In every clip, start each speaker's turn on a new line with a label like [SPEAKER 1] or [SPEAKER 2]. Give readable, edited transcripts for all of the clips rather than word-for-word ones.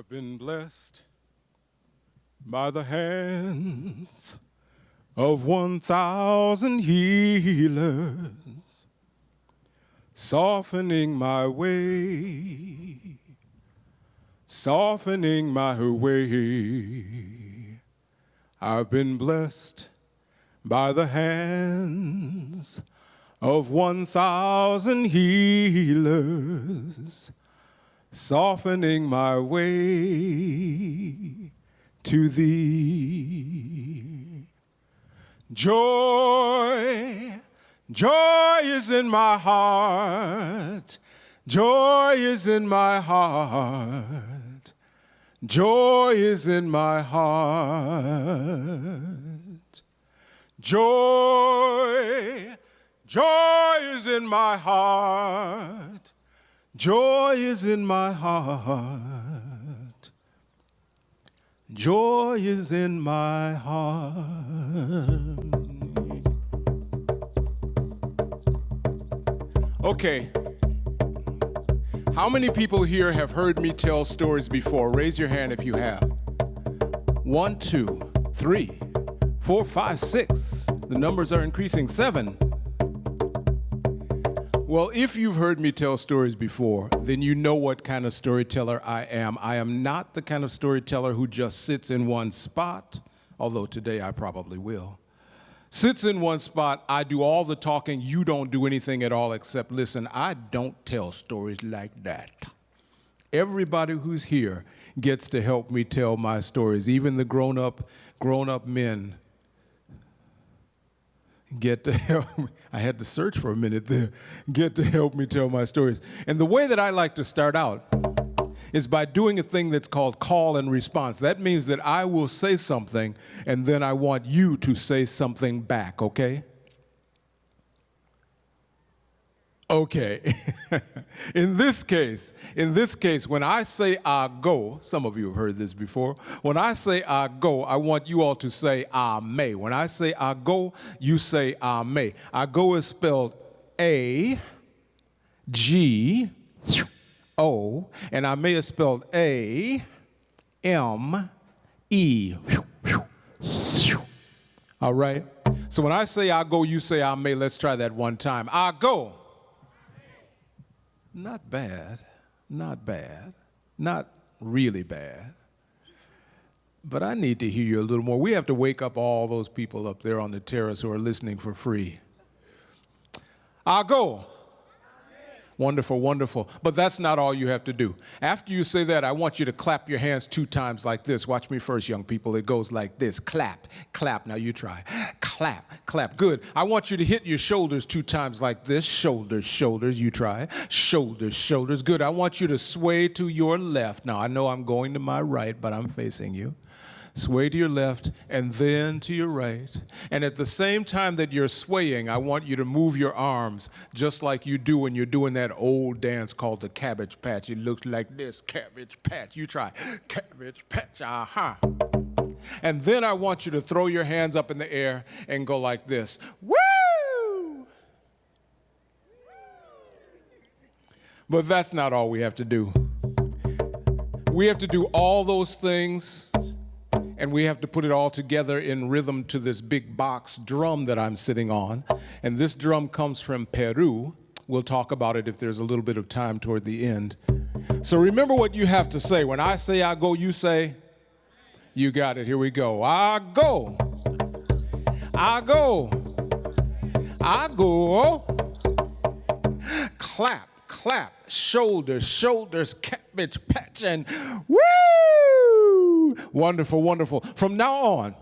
[SPEAKER 1] been blessed by the hands of 1,000 healers, softening my way, softening my way. I've been blessed by the hands of 1,000 healers, softening my way to thee. Joy, joy is in my heart, joy is in my heart, joy is in my heart. Joy, joy is in my heart, joy is in my heart, joy is in my heart. Okay, how many people here have heard me tell stories before? Raise your hand if you have. 1, 2, 3, 4, 5, 6. The numbers are increasing. 7. Well, if you've heard me tell stories before, then you know what kind of storyteller I am. I am not the kind of storyteller who just sits in one spot, although today I probably will. Sits in one spot, I do all the talking, you don't do anything at all except listen. I don't tell stories like that. Everybody who's here gets to help me tell my stories. Even the grown-up men get to help me. I had to search for a minute there. Get to help me tell my stories. And the way that I like to start out is by doing a thing that's called call and response. That means that I will say something, and then I want you to say something back, okay? Okay. In this case, when I say I go, some of you have heard this before. When I say I go, I want you all to say I may. When I say I go, you say I may. I go is spelled A-G-O, and I may is spelled A-M-E. All right? So when I say I go, you say I may. Let's try that one time. I go. Not bad, not bad, not really bad. But I need to hear you a little more. We have to wake up all those people up there on the terrace who are listening for free. I'll go. Wonderful, wonderful. But that's not all you have to do. After you say that, I want you to clap your hands 2 times like this. Watch me first, young people. It goes like this. Clap, clap. Now you try. Clap, clap. Good. I want you to hit your shoulders 2 times like this. Shoulders, shoulders. You try. Shoulders, shoulders. Good. I want you to sway to your left. Now, I know I'm going to my right, but I'm facing you. Sway to your left and then to your right. And at the same time that you're swaying, I want you to move your arms just like you do when you're doing that old dance called the Cabbage Patch. It looks like this, Cabbage Patch. You try, Cabbage Patch, And then I want you to throw your hands up in the air and go like this. Woo! But that's not all we have to do. We have to do all those things, and we have to put it all together in rhythm to this big box drum that I'm sitting on. And this drum comes from Peru. We'll talk about it if there's a little bit of time toward the end. So remember what you have to say. When I say I go, you say, you got it. Here we go. I go. I go. I go. Clap, clap. Shoulders, shoulders, cabbage patch, and woo! Wonderful, wonderful. From now on,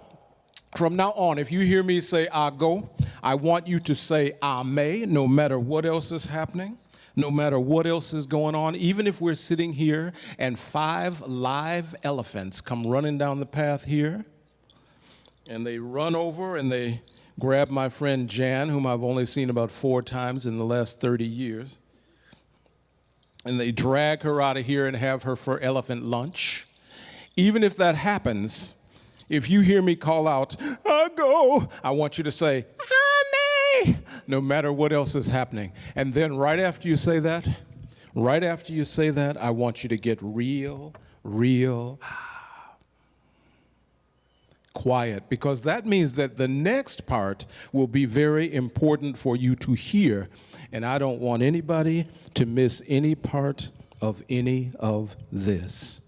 [SPEAKER 1] if you hear me say I go, I want you to say I may, no matter what else is happening, no matter what else is going on. Even if we're sitting here and 5 live elephants come running down the path here, and they run over and they grab my friend Jan, whom I've only seen about 4 times in the last 30 years, and they drag her out of here and have her for elephant lunch. Even if that happens, if you hear me call out, I go, I want you to say, I may, no matter what else is happening. And then right after you say that, I want you to get real real, quiet, because that means that the next part will be very important for you to hear, and I don't want anybody to miss any part of any of this.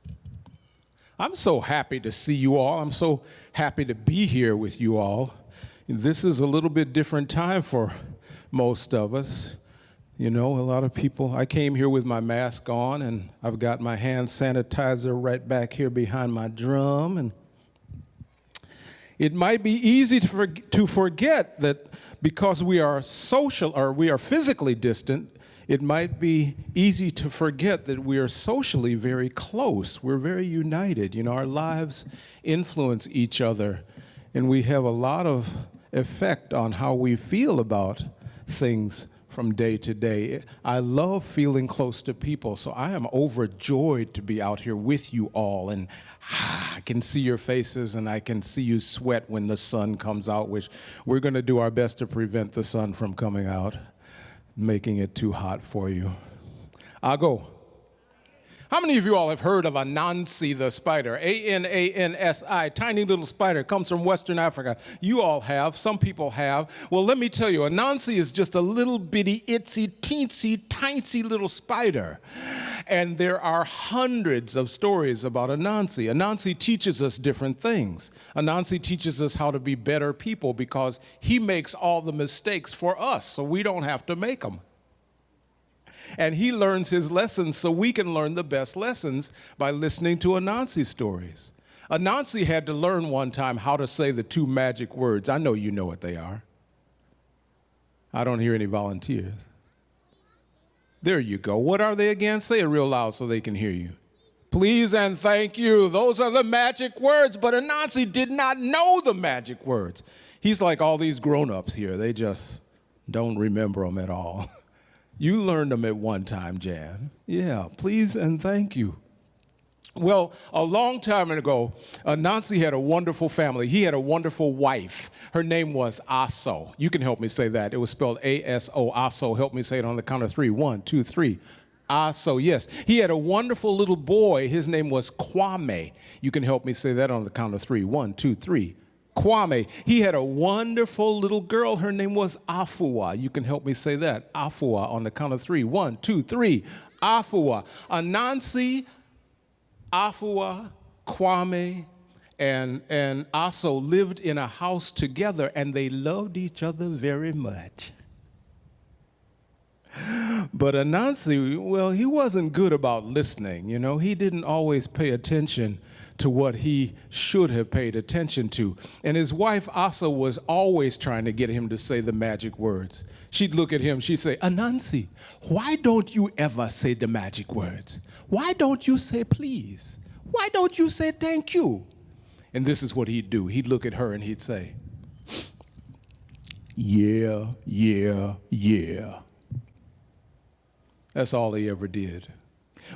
[SPEAKER 1] I'm so happy to see you all. I'm so happy to be here with you all. This is a little bit different time for most of us. You know, a lot of people, I came here with my mask on, and I've got my hand sanitizer right back here behind my drum, and it might be easy to forget that because we are social, or we are physically distant, it might be easy to forget that we are socially very close. We're very united. You know, our lives influence each other, and we have a lot of effect on how we feel about things from day to day. I love feeling close to people, so I am overjoyed to be out here with you all, and I can see your faces, and I can see you sweat when the sun comes out, which we're going to do our best to prevent the sun from coming out, making it too hot for you. I'll go. How many of you all have heard of Anansi the spider? A-N-A-N-S-I, tiny little spider, comes from Western Africa. You all have, some people have. Well, let me tell you, Anansi is just a little bitty, itsy, teensy, tiny little spider. And there are hundreds of stories about Anansi. Anansi teaches us different things. Anansi teaches us how to be better people because he makes all the mistakes for us, so we don't have to make them. And he learns his lessons so we can learn the best lessons by listening to Anansi stories. Anansi had to learn one time how to say the two magic words. I know you know what they are. I don't hear any volunteers. There you go. What are they again? Say it real loud so they can hear you. Please and thank you. Those are the magic words, but Anansi did not know the magic words. He's like all these grown-ups here. They just don't remember them at all. You learned them at one time, Jan. Yeah, please and thank you. Well, a long time ago, Anansi had a wonderful family. He had a wonderful wife. Her name was Aso. You can help me say that. It was spelled A-S-O, Aso. Help me say it on the count of three. 1, 2, 3. Aso, yes. He had a wonderful little boy. His name was Kwame. You can help me say that on the count of three. 1, 2, 3. Kwame. He had a wonderful little girl. Her name was Afua. You can help me say that. Afua on the count of three. 1, 2, 3. Afua. Anansi, Afua, Kwame, and Aso lived in a house together, and they loved each other very much. But Anansi, well, he wasn't good about listening. You know, he didn't always pay attention to what he should have paid attention to. And his wife, Asa, was always trying to get him to say the magic words. She'd look at him, she'd say, Anansi, why don't you ever say the magic words? Why don't you say please? Why don't you say thank you? And this is what he'd do. He'd look at her and he'd say, yeah, yeah, yeah. That's all he ever did.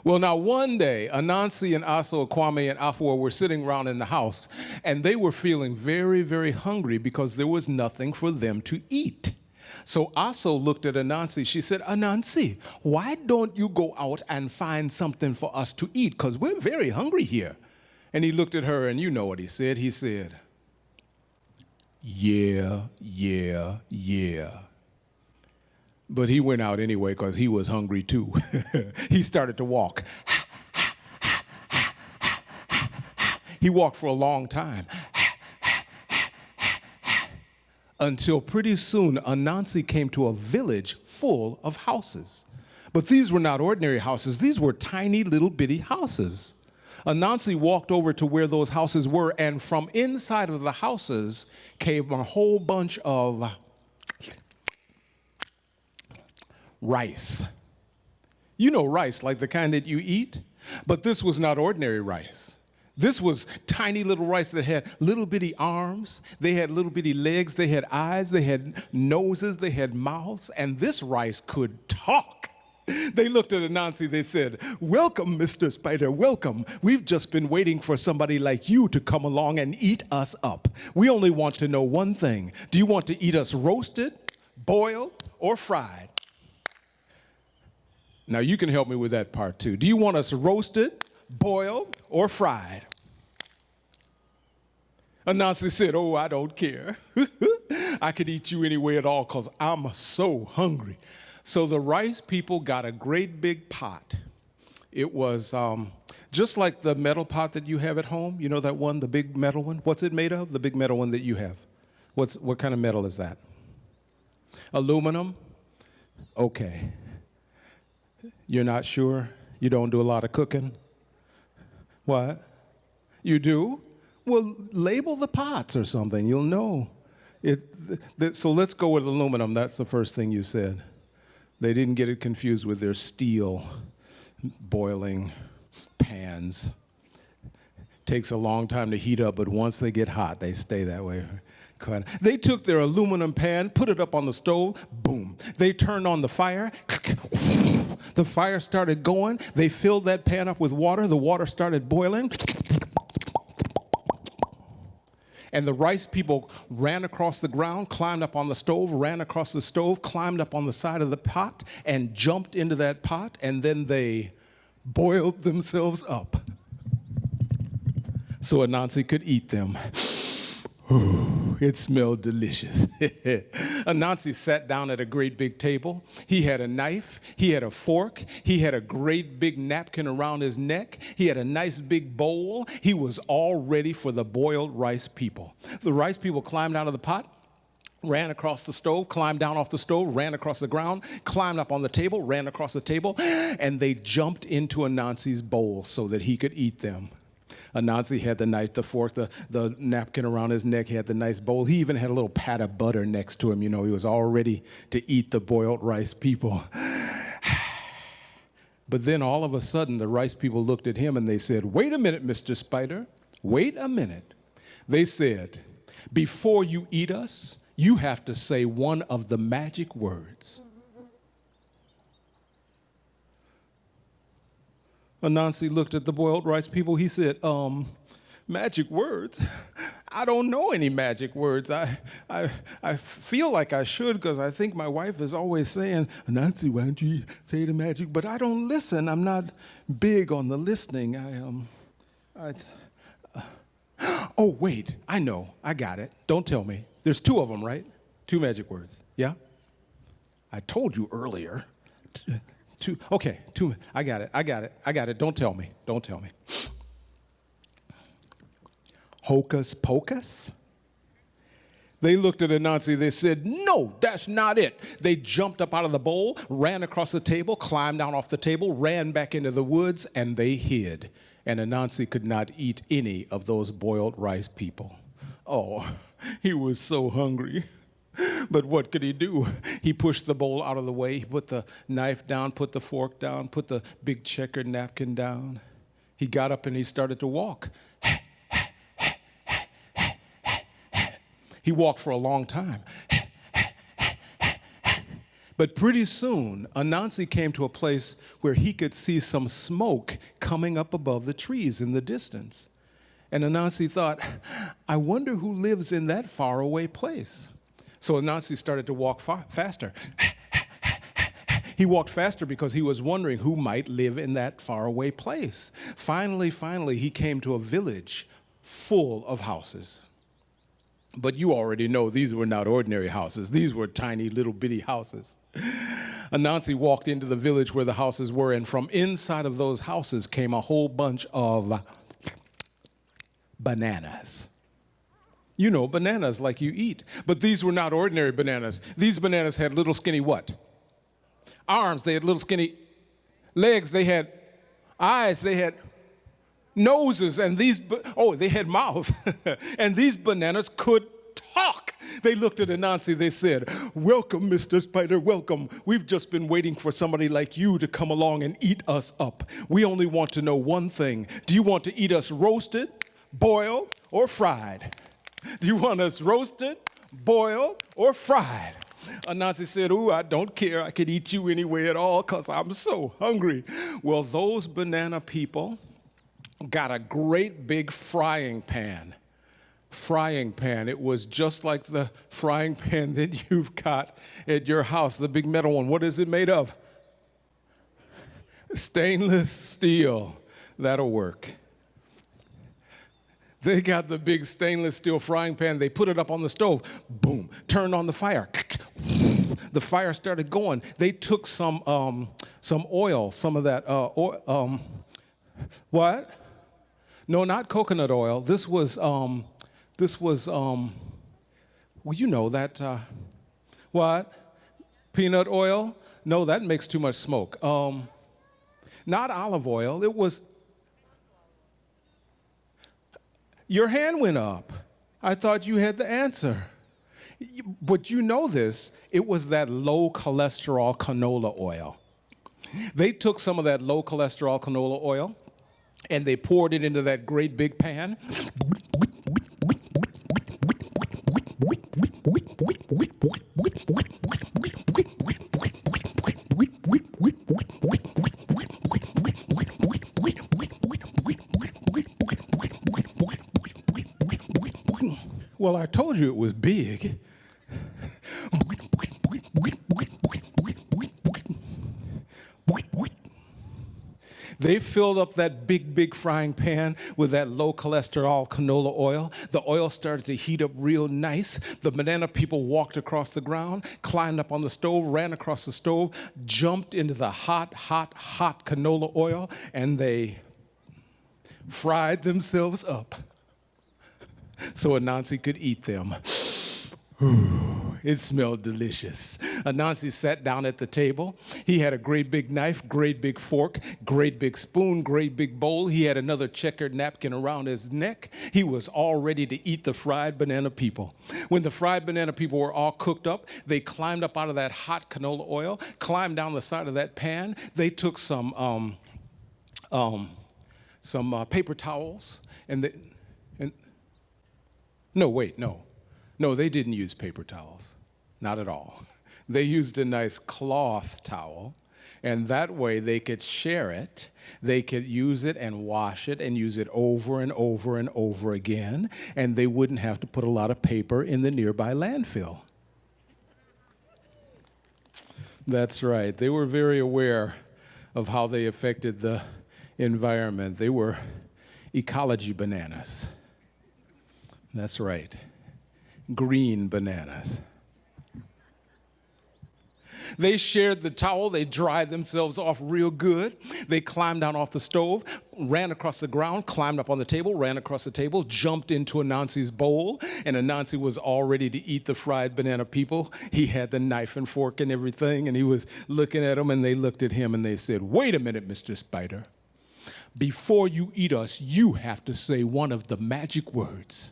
[SPEAKER 1] Well, now one day, Anansi and Aso, Kwame and Afua were sitting around in the house, and they were feeling very, very hungry because there was nothing for them to eat. So Aso looked at Anansi. She said, Anansi, why don't you go out and find something for us to eat? Because we're very hungry here. And he looked at her, and you know what he said. He said, yeah, yeah, yeah. But he went out anyway because he was hungry too. He started to walk. He walked for a long time. Until pretty soon, Anansi came to a village full of houses. But these were not ordinary houses. These were tiny little bitty houses. Anansi walked over to where those houses were, and from inside of the houses came a whole bunch of rice. You know rice, like the kind that you eat? But this was not ordinary rice. This was tiny little rice that had little bitty arms, they had little bitty legs, they had eyes, they had noses, they had mouths, and this rice could talk. They looked at Anansi, they said, welcome, Mr. Spider, welcome. We've just been waiting for somebody like you to come along and eat us up. We only want to know one thing. Do you want to eat us roasted, boiled, or fried? Now, you can help me with that part, too. Do you want us roasted, boiled, or fried? Anansi said, oh, I don't care. I could eat you any way at all because I'm so hungry. So the rice people got a great big pot. It was just like the metal pot that you have at home. You know that one, the big metal one? What's it made of, the big metal one that you have? What kind of metal is that? Aluminum? Okay. You're not sure? You don't do a lot of cooking? What? You do? Well, label the pots or something. You'll know. So let's go with aluminum. That's the first thing you said. They didn't get it confused with their steel boiling pans. Takes a long time to heat up, but once they get hot, they stay that way. They took their aluminum pan, put it up on the stove, boom. They turned on the fire. The fire started going. They filled that pan up with water. The water started boiling. And the rice people ran across the ground, climbed up on the stove, ran across the stove, climbed up on the side of the pot, and jumped into that pot, and then they boiled themselves up so Anansi could eat them. Ooh, it smelled delicious. Anansi sat down at a great big table. He had a knife. He had a fork. He had a great big napkin around his neck. He had a nice big bowl. He was all ready for the boiled rice people. The rice people climbed out of the pot, ran across the stove, climbed down off the stove, ran across the ground, climbed up on the table, ran across the table, and they jumped into Anansi's bowl so that he could eat them. Anansi had the knife, the fork, the napkin around his neck. He had the nice bowl. He even had a little pat of butter next to him. You know, he was all ready to eat the boiled rice people. But then all of a sudden, the rice people looked at him and they said, wait a minute, Mr. Spider. Wait a minute. They said, before you eat us, you have to say one of the magic words. Anansi looked at the boiled rice people. He said, magic words? I don't know any magic words. I feel like I should because I think my wife is always saying, Anansi, why don't you say the magic? But I don't listen. I'm not big on the listening. Oh, wait, I know. I got it. Don't tell me. There's two of them, right? Two magic words. Yeah? I told you earlier. Two. Okay, two. I got it. Don't tell me. Hocus pocus? They looked at Anansi. They said, no, that's not it. They jumped up out of the bowl, ran across the table, climbed down off the table, ran back into the woods, and they hid. And Anansi could not eat any of those boiled rice people. Oh, he was so hungry. But what could he do? He pushed the bowl out of the way. He put the knife down, put the fork down, put the big checkered napkin down. He got up and he started to walk. He walked for a long time. But pretty soon, Anansi came to a place where he could see some smoke coming up above the trees in the distance. And Anansi thought, I wonder who lives in that faraway place. So Anansi started to walk faster. He walked faster because he was wondering who might live in that faraway place. Finally, he came to a village full of houses. But you already know these were not ordinary houses. These were tiny little bitty houses. Anansi walked into the village where the houses were, and from inside of those houses came a whole bunch of bananas. You know, bananas like you eat. But these were not ordinary bananas. These bananas had little skinny what? Arms. They had little skinny legs. They had eyes. They had noses. And they had mouths. And these bananas could talk. They looked at Anansi. They said, welcome, Mr. Spider, welcome. We've just been waiting for somebody like you to come along and eat us up. We only want to know one thing. Do you want to eat us roasted, boiled, or fried? Do you want us roasted, boiled, or fried? Anansi said, ooh, I don't care. I could eat you anyway at all because I'm so hungry. Well, those banana people got a great big frying pan. It was just like the frying pan that you've got at your house, the big metal one. What is it made of? Stainless steel. That'll work. They got the big stainless steel frying pan. They put it up on the stove. Boom. Turned on the fire. The fire started going. They took some oil, some of that oil. What? No, not coconut oil. This was well, you know that. What? Peanut oil? No, that makes too much smoke. Not olive oil. It was. Your hand went up. I thought you had the answer. But you know this. It was that low cholesterol canola oil. They took some of that low cholesterol canola oil and they poured it into that great big pan. Well, I told you it was big. They filled up that big frying pan with that low cholesterol canola oil. The oil started to heat up real nice. The banana people walked across the ground, climbed up on the stove, ran across the stove, jumped into the hot canola oil, and they fried themselves up so Anansi could eat them. It smelled delicious. Anansi sat down at the table. He had a great big knife, great big fork, great big spoon, great big bowl. He had another checkered napkin around his neck. He was all ready to eat the fried banana people. When the fried banana people were all cooked up, they climbed up out of that hot canola oil, climbed down the side of that pan. They took some paper towels No, they didn't use paper towels. Not at all. They used a nice cloth towel, and that way they could share it. They could use it and wash it and use it over and over and over again, and they wouldn't have to put a lot of paper in the nearby landfill. That's right. They were very aware of how they affected the environment. They were ecology bananas. That's right. Green bananas. They shared the towel. They dried themselves off real good. They climbed down off the stove, ran across the ground, climbed up on the table, ran across the table, jumped into Anansi's bowl, and Anansi was all ready to eat the fried banana people. He had the knife and fork and everything, and he was looking at them, and they looked at him, and they said, "Wait a minute, Mr. Spider. Before you eat us, you have to say one of the magic words."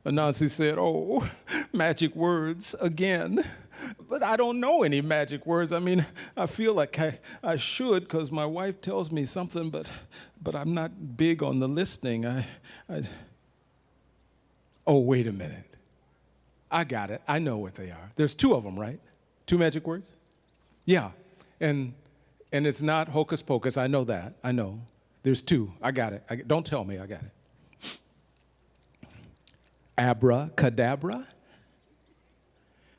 [SPEAKER 1] Anansi said, "Oh, magic words again. But I don't know any magic words. I mean, I feel like I should because my wife tells me something, but I'm not big on the listening. Oh, wait a minute. I got it. I know what they are. There's two of them, right? Two magic words? Yeah. And it's not hocus pocus. I know that. I know. There's two. I got it. Don't tell me. I got it. Abracadabra?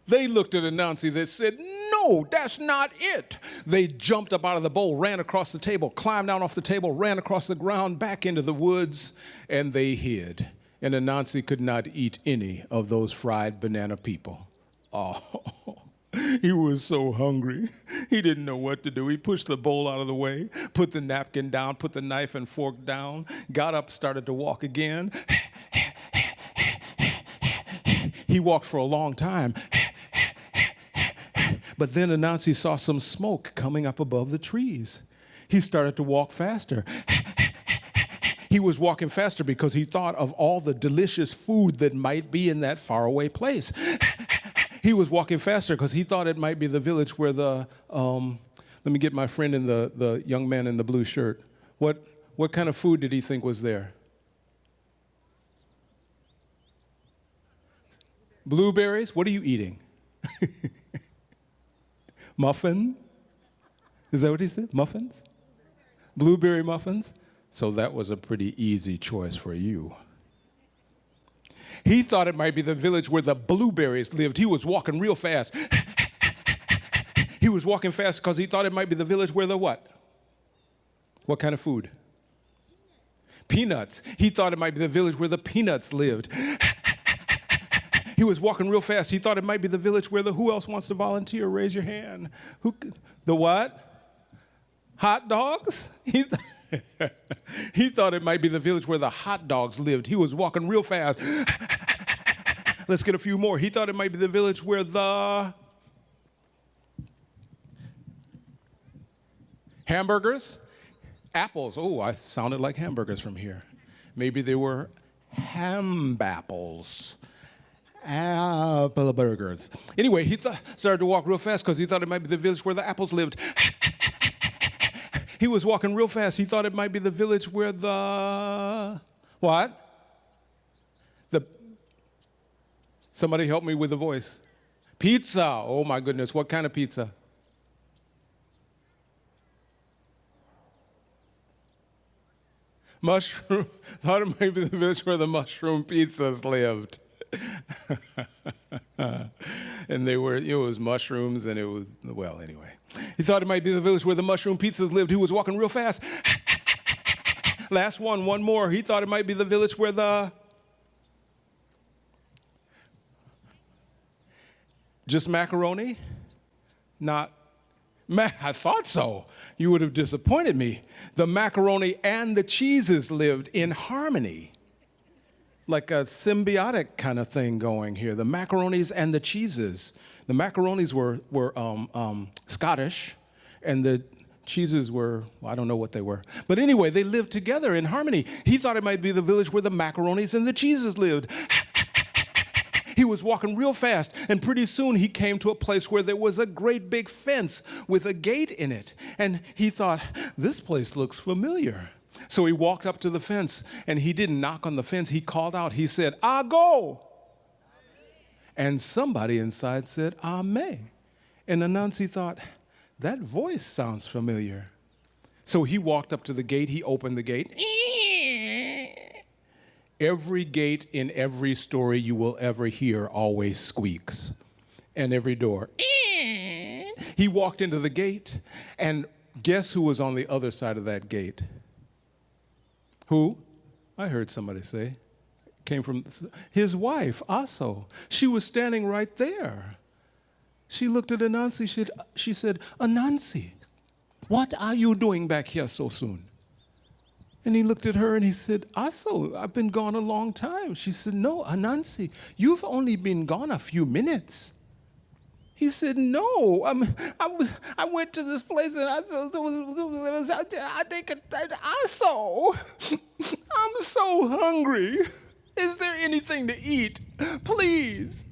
[SPEAKER 1] They looked at Anansi. They said, "No, that's not it." They jumped up out of the bowl, ran across the table, climbed down off the table, ran across the ground, back into the woods, and they hid. And Anansi could not eat any of those fried banana people. Oh, he was so hungry. He didn't know what to do. He pushed the bowl out of the way, put the napkin down, put the knife and fork down, got up, started to walk again. He walked for a long time. But then Anansi saw some smoke coming up above the trees. He started to walk faster. He was walking faster because he thought of all the delicious food that might be in that faraway place. He was walking faster because he thought it might be the village where let me get my friend in the young man in the blue shirt. What kind of food did he think was there? Blueberries? What are you eating? Muffin? Is that what he said? Muffins? Blueberry muffins? So that was a pretty easy choice for you. He thought it might be the village where the blueberries lived. He was walking real fast. He was walking fast because he thought it might be the village where the what? What kind of food? Peanuts. He thought it might be the village where the peanuts lived. He was walking real fast. He thought it might be the village where who else wants to volunteer? Raise your hand. The what? Hot dogs? He thought it might be the village where the hot dogs lived. He was walking real fast. Let's get a few more. He thought it might be the village where the hamburgers, apples. Oh, I sounded like hamburgers from here. Maybe they were ham-apples. Apple burgers. Anyway, he started to walk real fast because he thought it might be the village where the apples lived. He was walking real fast. He thought it might be the village where the what? Somebody help me with the voice. Pizza. Oh my goodness. What kind of pizza? Mushroom. Thought it might be the village where the mushroom pizzas lived. And it was mushrooms, and it was, well, anyway. He thought it might be the village where the mushroom pizzas lived. He was walking real fast. Last one more. He thought it might be the village where the just macaroni? Not, I thought so. You would have disappointed me. The macaroni and the cheeses lived in harmony. Like a symbiotic kind of thing going here. The macaronis and the cheeses. The macaronis were Scottish, and the cheeses were, well, I don't know what they were. But anyway, they lived together in harmony. He thought it might be the village where the macaronis and the cheeses lived. He was walking real fast, and pretty soon he came to a place where there was a great big fence with a gate in it. And he thought, this place looks familiar. So he walked up to the fence, and he didn't knock on the fence. He called out. He said, "I go." And somebody inside said, "Amen." And Anansi thought, that voice sounds familiar. So he walked up to the gate. He opened the gate. Every gate in every story you will ever hear always squeaks. And every door. He walked into the gate, and guess who was on the other side of that gate? Who? I heard somebody say. Came from his wife, Aso. She was standing right there. She looked at Anansi. She said, "Anansi, what are you doing back here so soon?" And he looked at her and he said, "Aso, I've been gone a long time." She said, "No, Anansi, you've only been gone a few minutes." He said, "No, I went to this place and I think Aso, I'm so hungry. Is there anything to eat? Please."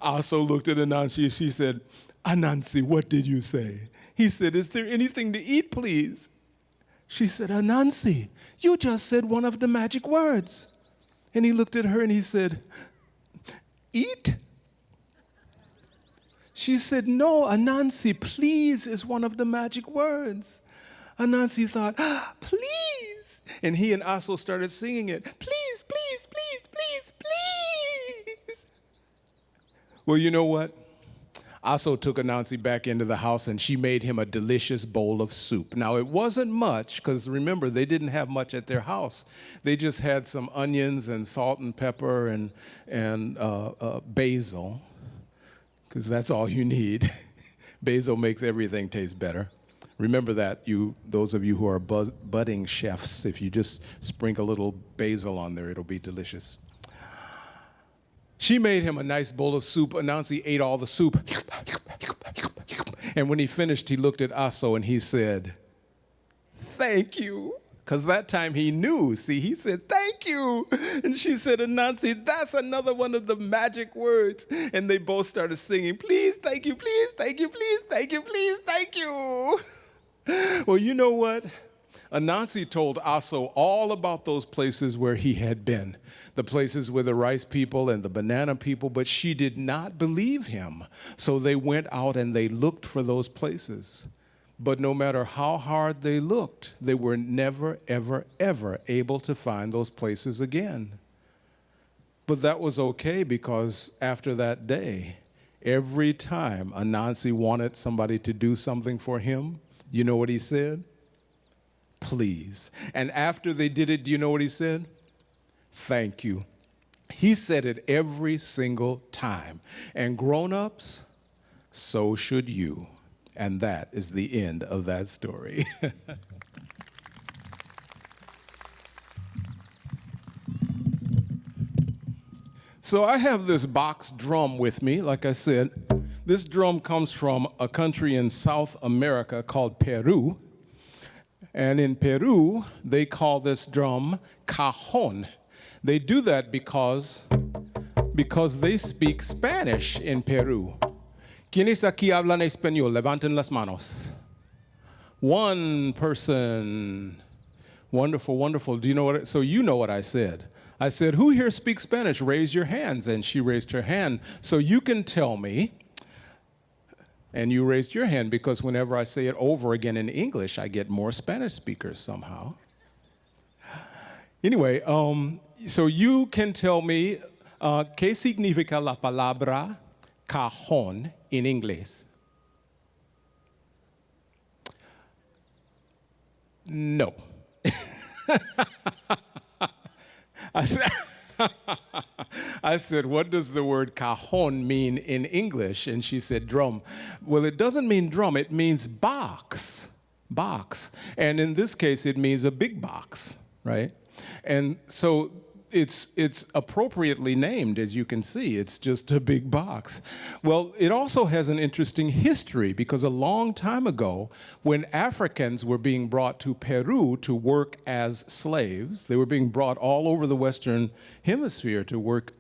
[SPEAKER 1] Aso looked at Anansi and she said, "Anansi, what did you say?" He said, "Is there anything to eat, please?" She said, "Anansi, you just said one of the magic words." And he looked at her and he said, "Eat?" She said, "No, Anansi, please is one of the magic words." Anansi thought, "Please." And he and Aso started singing it. "Please, please, please, please, please." Well, you know what? Aso took Anansi back into the house, and she made him a delicious bowl of soup. Now, it wasn't much, because remember, they didn't have much at their house. They just had some onions and salt and pepper and basil, because that's all you need. Basil makes everything taste better. Remember that, those of you who are budding chefs, if you just sprinkle a little basil on there, it'll be delicious. She made him a nice bowl of soup. Anansi ate all the soup. And when he finished, he looked at Aso and he said, "Thank you." Because that time he knew. See, he said, "Thank you." And she said, "Anansi, that's another one of the magic words." And they both started singing, "Please, thank you, please, thank you, please, thank you, please, thank you." Well, you know what? Anansi told Aso all about those places where he had been, the places with the rice people and the banana people, but she did not believe him. So they went out and they looked for those places. But no matter how hard they looked, they were never, ever, ever able to find those places again. But that was okay, because after that day, Every time Anansi wanted somebody to do something for him, you know what he said? Please. And after they did it, do you know what he said? Thank you. He said it every single time. And grown-ups, so should you. And that is the end of that story. So I have this box drum with me, like I said. This drum comes from a country in South America called Peru. And in Peru, they call this drum cajon. They do that because they speak Spanish in Peru. ¿Quiénes aquí hablan español? Levanten las manos. One person. Wonderful, wonderful. Do you know what? So you know what I said. I said, who here speaks Spanish? Raise your hands. And she raised her hand. So you can tell me. And you raised your hand because whenever I say it over again in English, I get more Spanish speakers somehow. Anyway, so you can tell me, ¿qué significa la palabra cajón en inglés? No. I said, what does the word cajon mean in English? And she said, drum. Well, it doesn't mean drum. It means box. Box. And in this case, it means a big box, right? And so it's appropriately named, as you can see. It's just a big box. Well, it also has an interesting history because a long time ago, when Africans were being brought to Peru to work as slaves, they were being brought all over the Western Hemisphere to work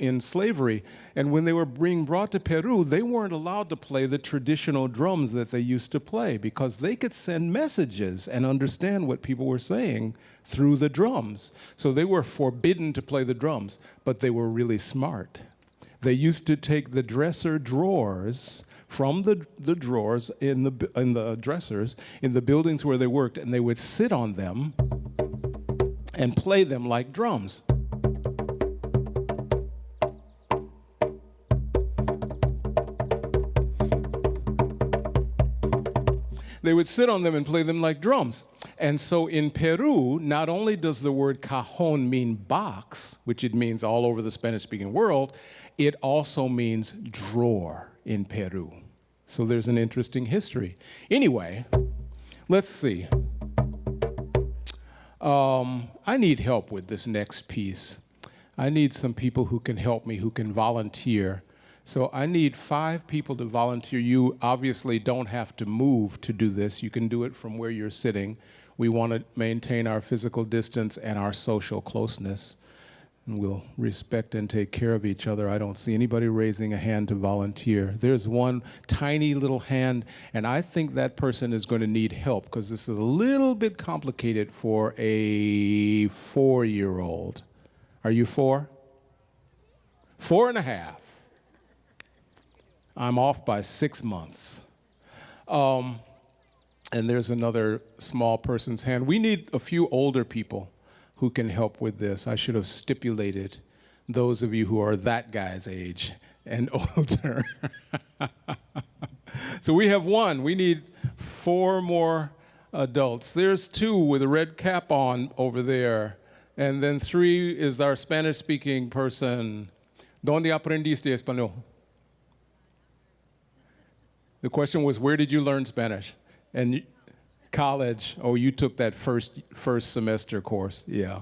[SPEAKER 1] in slavery. And when they were being brought to Peru, they weren't allowed to play the traditional drums that they used to play because they could send messages and understand what people were saying through the drums. So they were forbidden to play the drums, but they were really smart. They used to take the dresser drawers from the drawers in the dressers in the buildings where they worked, and they would sit on them and play them like drums. They would sit on them and play them like drums. And so in Peru, not only does the word cajon mean box, which it means all over the Spanish-speaking world, it also means drawer in Peru. So there's an interesting history. Anyway, let's see. I need help with this next piece. I need some people who can help me, who can volunteer. So I need 5 people to volunteer. You obviously don't have to move to do this. You can do it from where you're sitting. We want to maintain our physical distance and our social closeness. And we'll respect and take care of each other. I don't see anybody raising a hand to volunteer. There's one tiny little hand, and I think that person is going to need help because this is a little bit complicated for a 4-year-old. Are you 4? 4.5. I'm off by 6 months. And there's another small person's hand. We need a few older people who can help with this. I should have stipulated those of you who are that guy's age and older. So we have 1. We need 4 more adults. There's 2 with a red cap on over there. And then 3 is our Spanish-speaking person. ¿Dónde aprendiste español? The question was, where did you learn Spanish? And college. Oh, you took that first semester course, yeah.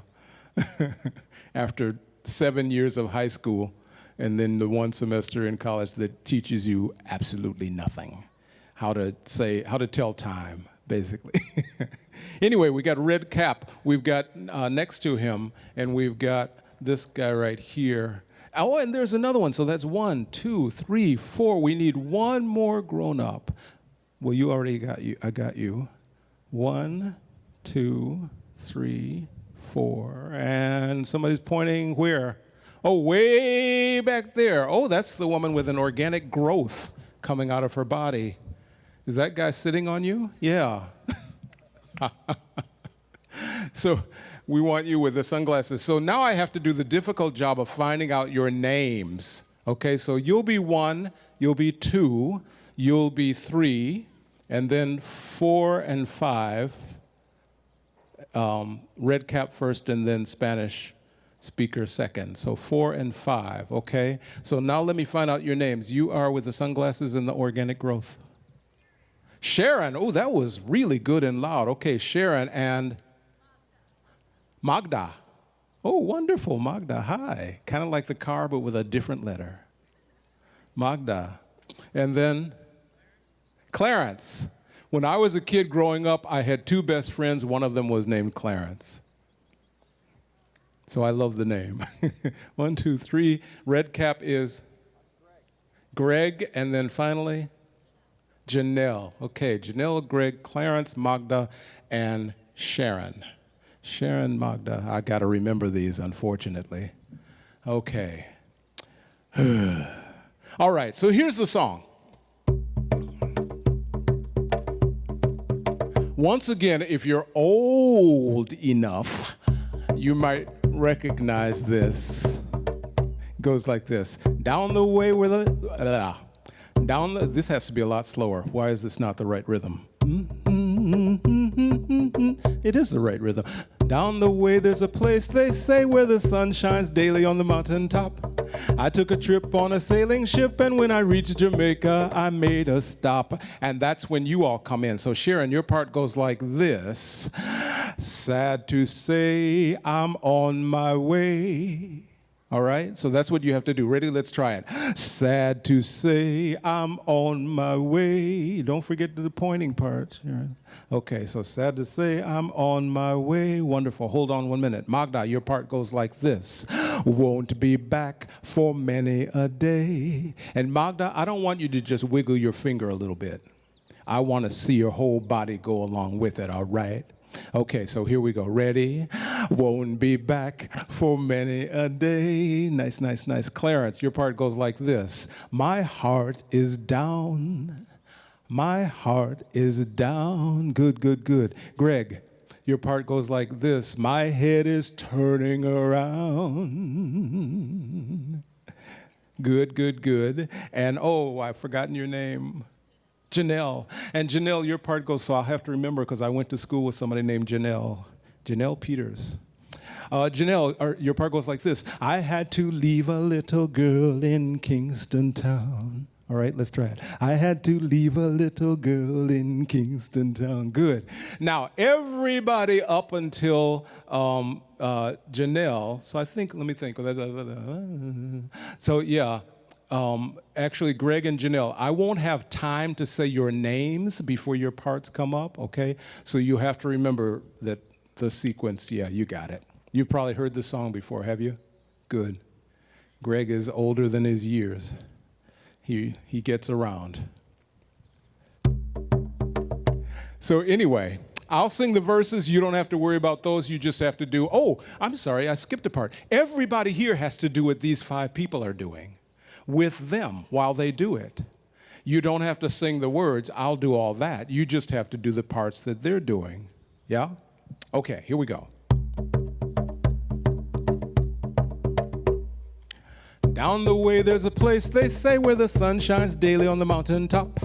[SPEAKER 1] After 7 years of high school, and then the 1 semester in college that teaches you absolutely nothing. How to tell time, basically. Anyway, we got red cap. We've got next to him, and we've got this guy right here. Oh, and there's another one. So that's 1, 2, 3, 4. We need 1 more grown up. Well, you already got you. I got you. 1, 2, 3, 4. And somebody's pointing where? Oh, way back there. Oh, that's the woman with an organic growth coming out of her body. Is that guy sitting on you? Yeah. So we want you with the sunglasses. So now I have to do the difficult job of finding out your names. Okay, so you'll be 1, you'll be 2, you'll be 3, and then 4 and 5, red cap first and then Spanish speaker second. So 4 and 5, okay? So now let me find out your names. You are with the sunglasses and the organic growth. Sharon, oh, that was really good and loud. Okay, Sharon and Magda. Oh, wonderful, Magda, hi. Kind of like the car, but with a different letter. Magda. And then Clarence. When I was a kid growing up, I had 2 best friends. One of them was named Clarence. So I love the name. 1, 2, 3. Red cap is Greg, and then finally Janelle. Okay, Janelle, Greg, Clarence, Magda, and Sharon. Sharon, Magda. I got to remember these, unfortunately. Okay. All right, so here's the song. Once again, if you're old enough, you might recognize this. It goes like this. Down the way where this has to be a lot slower. Why is this not the right rhythm? It is the right rhythm. Down the way there's a place, they say, where the sun shines daily on the mountaintop. I took a trip on a sailing ship, and when I reached Jamaica, I made a stop. And that's when you all come in. So Sharon, your part goes like this. Sad to say, I'm on my way. All right, so that's what you have to do. Ready? Let's try it. Sad to say, I'm on my way. Don't forget the pointing part. Okay, so sad to say, I'm on my way. Wonderful. Hold on 1 minute. Magda, your part goes like this. Won't be back for many a day. And Magda, I don't want you to just wiggle your finger a little bit. I want to see your whole body go along with it, all right? Okay, so here we go. Ready? Won't be back for many a day. Nice, nice, nice. Clarence, your part goes like this. My heart is down. My heart is down. Good, good, good. Greg, your part goes like this. My head is turning around. Good, good, good. And oh, I've forgotten your name. Janelle. And Janelle, your part goes, so I'll have to remember because I went to school with somebody named Janelle. Janelle Peters. Janelle, your part goes like this. I had to leave a little girl in Kingston Town. All right, let's try it. I had to leave a little girl in Kingston Town. Good. Now, everybody up until Janelle, so I think, let me think. So, yeah. Actually, Greg and Janelle, I won't have time to say your names before your parts come up, okay? So you have to remember that the sequence, yeah, you got it. You've probably heard the song before, have you? Good. Greg is older than his years. He gets around. So anyway, I'll sing the verses. You don't have to worry about those. You just have to do, oh, I'm sorry, I skipped a part. Everybody here has to do what these 5 people are doing with them while they do it. You don't have to sing the words. I'll do all that. You just have to do the parts that they're doing. Yeah? Okay, here we go. Down the way there's a place, they say, where the sun shines daily on the mountaintop.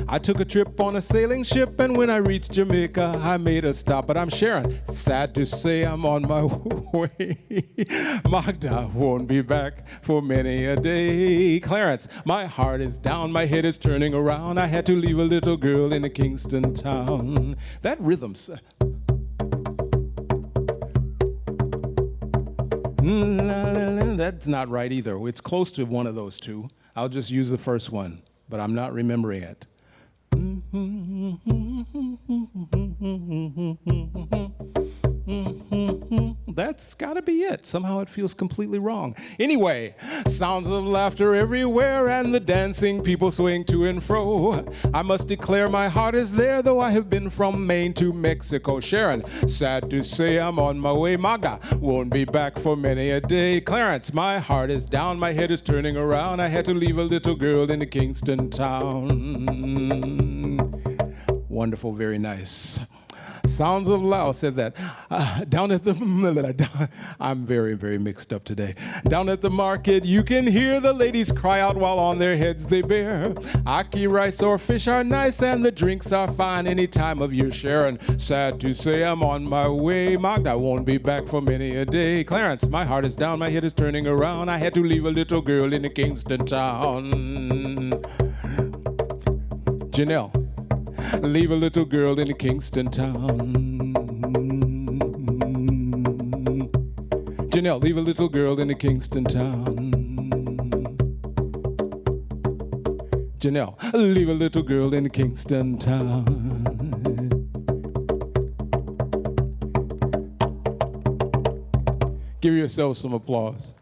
[SPEAKER 1] I took a trip on a sailing ship, and when I reached Jamaica, I made a stop. But I'm Sharon. Sad to say, I'm on my way. Magda won't be back for many a day. Clarence, my heart is down, my head is turning around. I had to leave a little girl in a Kingston town. That rhythm's... That's not right either. It's close to one of those two. I'll just use the first one, but I'm not remembering it. That's got to be it. Somehow it feels completely wrong. Anyway, sounds of laughter everywhere and the dancing people swing to and fro. I must declare my heart is there, though I have been from Maine to Mexico. Sharon, sad to say I'm on my way. Magda, won't be back for many a day. Clarence, my heart is down, my head is turning around. I had to leave a little girl in a Kingston town. Wonderful, very nice. Sounds of Laos said that. Down at the, I'm very, very mixed up today. Down at the market, you can hear the ladies cry out while on their heads they bear. Aki rice or fish are nice and the drinks are fine any time of year sharing. Sad to say I'm on my way, marked I won't be back for many a day. Clarence, my heart is down, my head is turning around. I had to leave a little girl in a Kingston town. Janelle, leave a little girl in a Kingston town. Janelle, leave a little girl in a Kingston town. Janelle, leave a little girl in a Kingston town. Give yourself some applause.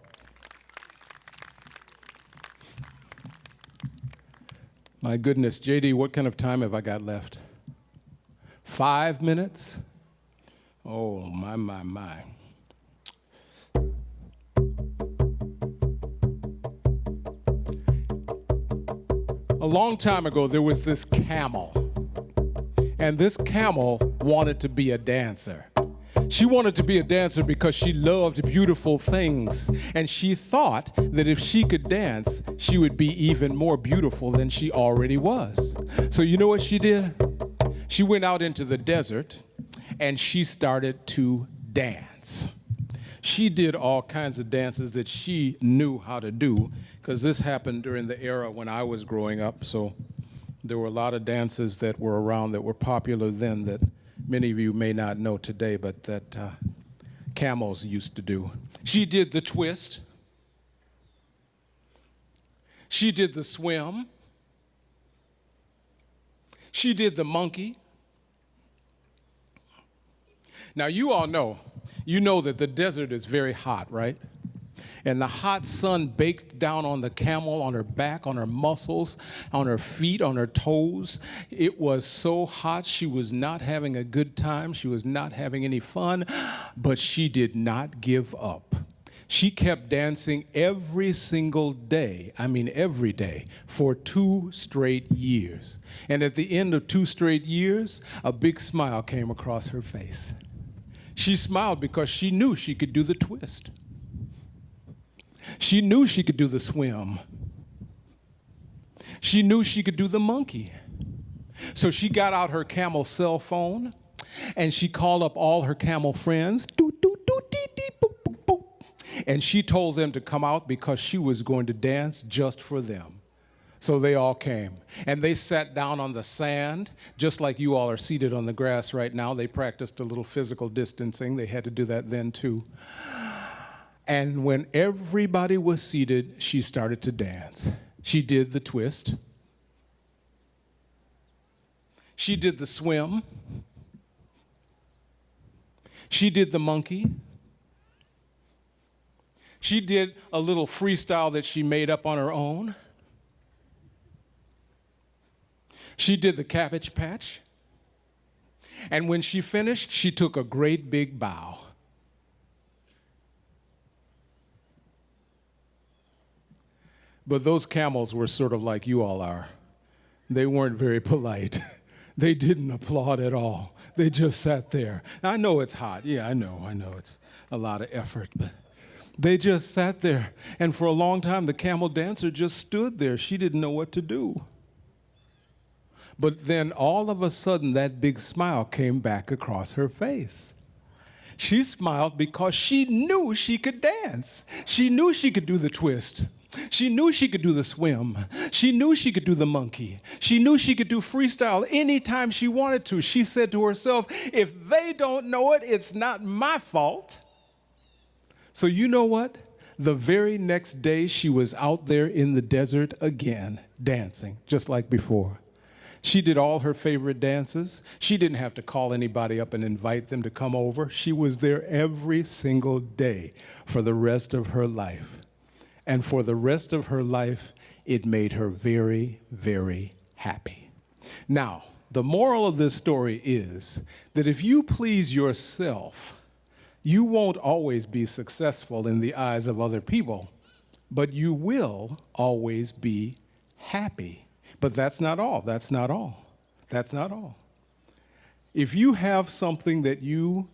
[SPEAKER 1] My goodness, JD, what kind of time have I got left? 5 minutes? Oh, my. A long time ago, there was this camel. And this camel wanted to be a dancer. She wanted to be a dancer because she loved beautiful things. And she thought that if she could dance, she would be even more beautiful than she already was. So you know what she did? She went out into the desert and she started to dance. She did all kinds of dances that she knew how to do, because this happened during the era when I was growing up. So there were a lot of dances that were around that were popular then that many of you may not know today, but that camels used to do. She did the twist. She did the swim. She did the monkey. Now, you all know, that the desert is very hot, right? And the hot sun baked down on the camel, on her back, on her muscles, on her feet, on her toes. It was so hot, she was not having a good time. She was not having any fun, but she did not give up. She kept dancing every single day, every day, for 2 straight years. And at the end of 2 straight years, a big smile came across her face. She smiled because she knew she could do the twist. She knew she could do the swim. She knew she could do the monkey. So she got out her camel cell phone and she called up all her camel friends. And she told them to come out because she was going to dance just for them. So they all came, and they sat down on the sand, just like you all are seated on the grass right now. They practiced a little physical distancing. They had to do that then, too. And when everybody was seated, she started to dance. She did the twist. She did the swim. She did the monkey. She did a little freestyle that she made up on her own. She did the Cabbage Patch. And when she finished, she took a great big bow. But those camels were sort of like you all are. They weren't very polite. They didn't applaud at all. They just sat there. I know it's hot. Yeah, I know it's a lot of effort, but they just sat there. And for a long time, the camel dancer just stood there. She didn't know what to do. But then all of a sudden, that big smile came back across her face. She smiled because she knew she could dance. She knew she could do the twist. She knew she could do the swim. She knew she could do the monkey. She knew she could do freestyle anytime she wanted to. She said to herself, if they don't know it, it's not my fault. So you know what? The very next day, she was out there in the desert again, dancing, just like before. She did all her favorite dances. She didn't have to call anybody up and invite them to come over. She was there every single day for the rest of her life. And for the rest of her life, it made her very, very happy. Now, the moral of this story is that if you please yourself, you won't always be successful in the eyes of other people, but you will always be happy. But that's not all. That's not all. That's not all. If you have something that you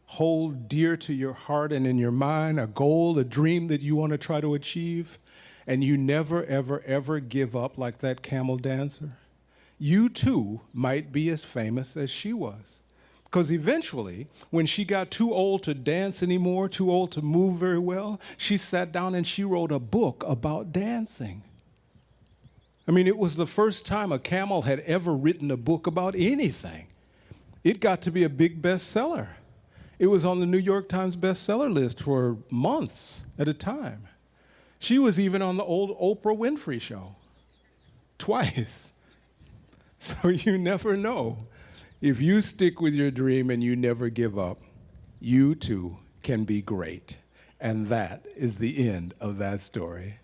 [SPEAKER 1] hold dear to your heart and in your mind, a goal, a dream that you want to try to achieve, and you never, ever, ever give up like that camel dancer, you too might be as famous as she was. Because eventually, when she got too old to dance anymore, too old to move very well, she sat down and she wrote a book about dancing. I mean, it was the first time a camel had ever written a book about anything. It got to be a big bestseller. It was on the New York Times bestseller list for months at a time. She was even on the old Oprah Winfrey show, twice. So you never know. If you stick with your dream and you never give up, you too can be great. And that is the end of that story.